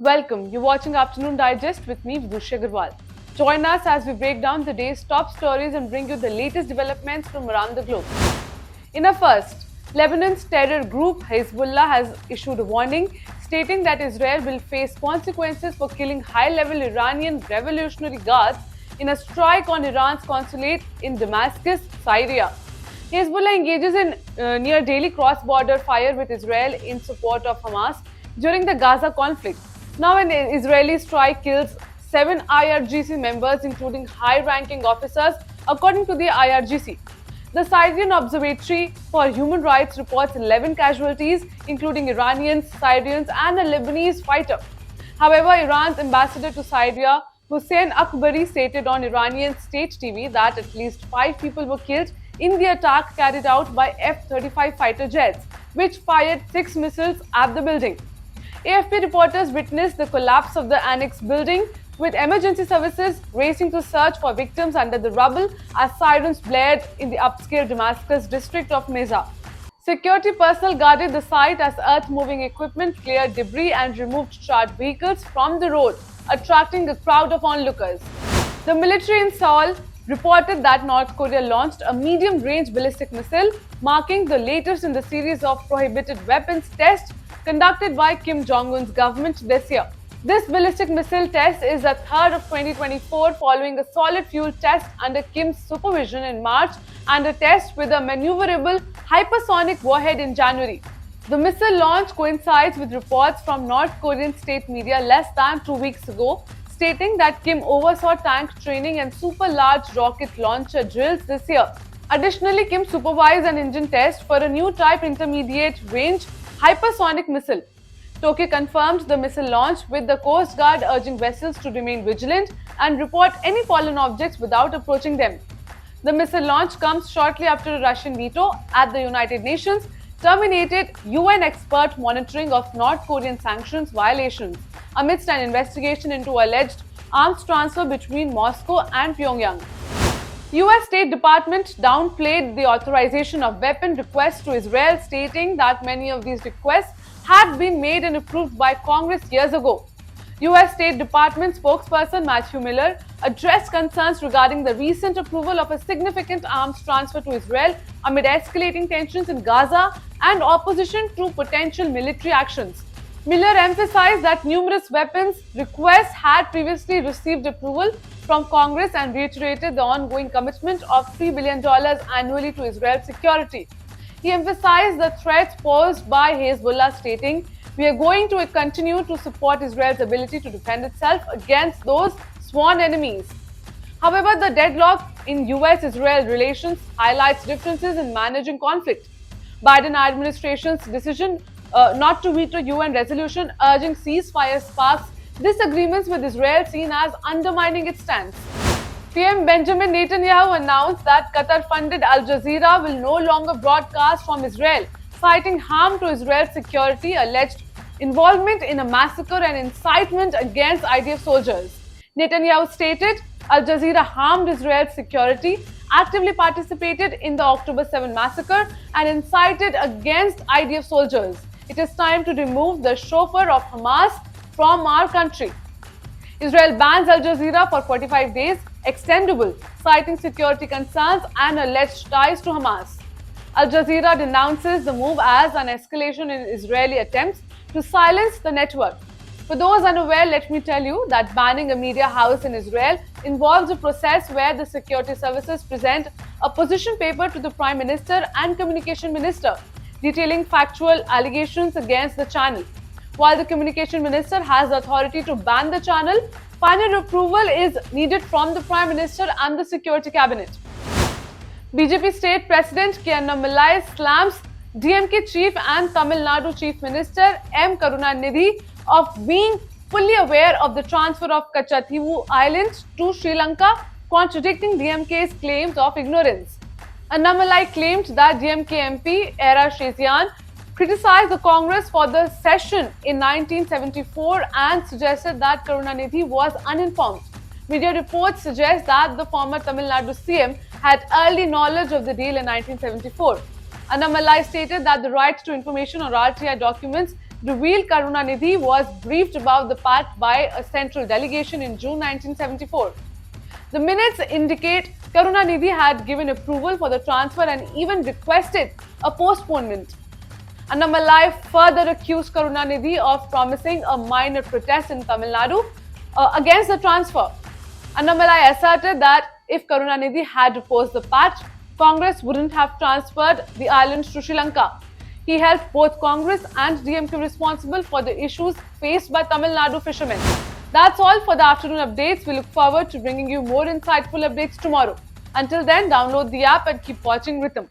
Welcome. You're watching Afternoon Digest with me, Vibhushi Agarwal. Join us as we break down the day's top stories and bring you the latest developments from around the globe. In a first, Lebanon's terror group Hezbollah has issued a warning stating that Israel will face consequences for killing high-level Iranian Revolutionary Guards in a strike on Iran's consulate in Damascus, Syria. Hezbollah engages in near daily cross-border fire with Israel in support of Hamas during the Gaza conflict. Now, an Israeli strike kills 7 IRGC members, including high-ranking officers, according to the IRGC. The Syrian Observatory for Human Rights reports 11 casualties, including Iranians, Syrians, and a Lebanese fighter. However, Iran's ambassador to Syria, Hossein Akbari, stated on Iranian state TV that at least 5 people were killed in the attack carried out by F-35 fighter jets, which fired 6 missiles at the building. AFP reporters witnessed the collapse of the annex building, with emergency services racing to search for victims under the rubble as sirens blared in the upscale Damascus district of Meza. Security personnel guarded the site as earth-moving equipment cleared debris and removed charred vehicles from the road, attracting a crowd of onlookers. The military in Seoul reported that North Korea launched a medium-range ballistic missile, marking the latest in the series of prohibited weapons tests conducted by Kim Jong-un's government this year. This ballistic missile test is the third of 2024 following a solid fuel test under Kim's supervision in March and a test with a maneuverable hypersonic warhead in January. The missile launch coincides with reports from North Korean state media less than 2 weeks ago, stating that Kim oversaw tank training and super large rocket launcher drills this year. Additionally, Kim supervised an engine test for a new type intermediate range hypersonic missile. Tokyo confirmed the missile launch, with the Coast Guard urging vessels to remain vigilant and report any fallen objects without approaching them. The missile launch comes shortly after a Russian veto at the United Nations terminated UN expert monitoring of North Korean sanctions violations amidst an investigation into alleged arms transfer between Moscow and Pyongyang. US State Department downplayed the authorization of weapon requests to Israel, stating that many of these requests had been made and approved by Congress years ago. US State Department spokesperson Matthew Miller addressed concerns regarding the recent approval of a significant arms transfer to Israel amid escalating tensions in Gaza and opposition to potential military actions. Miller emphasized that numerous weapons requests had previously received approval from Congress and reiterated the ongoing commitment of $3 billion annually to Israel's security. He emphasized the threats posed by Hezbollah, stating, "We are going to continue to support Israel's ability to defend itself against those sworn enemies." However, the deadlock in US-Israel relations highlights differences in managing conflict. Biden administration's decision not to veto UN resolution urging ceasefire sparks disagreements with Israel, seen as undermining its stance. PM Benjamin Netanyahu announced that Qatar-funded Al Jazeera will no longer broadcast from Israel, citing harm to Israel's security, alleged involvement in a massacre and incitement against IDF soldiers. Netanyahu stated, Al Jazeera harmed Israel's security, actively participated in the October 7 massacre, and incited against IDF soldiers. It is time to remove the chauffeur of Hamas from our country. Israel bans Al Jazeera for 45 days, extendable, citing security concerns and alleged ties to Hamas. Al Jazeera denounces the move as an escalation in Israeli attempts to silence the network. For those unaware, let me tell you that banning a media house in Israel involves a process where the security services present a position paper to the Prime Minister and Communication Minister, detailing factual allegations against the channel. While the Communication Minister has the authority to ban the channel, final approval is needed from the Prime Minister and the Security Cabinet. BJP State President K Annamalai slams DMK Chief and Tamil Nadu Chief Minister M Karunanidhi of being fully aware of the transfer of Katchatheevu Island to Sri Lanka, contradicting DMK's claims of ignorance. Annamalai claimed that DMK MP Era Shezian criticized the Congress for the session in 1974 and suggested that Karunanidhi was uninformed. Media reports suggest that the former Tamil Nadu CM had early knowledge of the deal in 1974. Annamalai stated that the right to information or RTI documents revealed Karunanidhi was briefed about the pact by a central delegation in June 1974. The minutes indicate Karunanidhi had given approval for the transfer and even requested a postponement. Annamalai further accused Karunanidhi of promising a minor protest in Tamil Nadu against the transfer. Annamalai asserted that if Karunanidhi had opposed the pact, Congress wouldn't have transferred the islands to Sri Lanka. He held both Congress and DMK responsible for the issues faced by Tamil Nadu fishermen. That's all for the afternoon updates. We look forward to bringing you more insightful updates tomorrow. Until then, download the app and keep watching Ritam.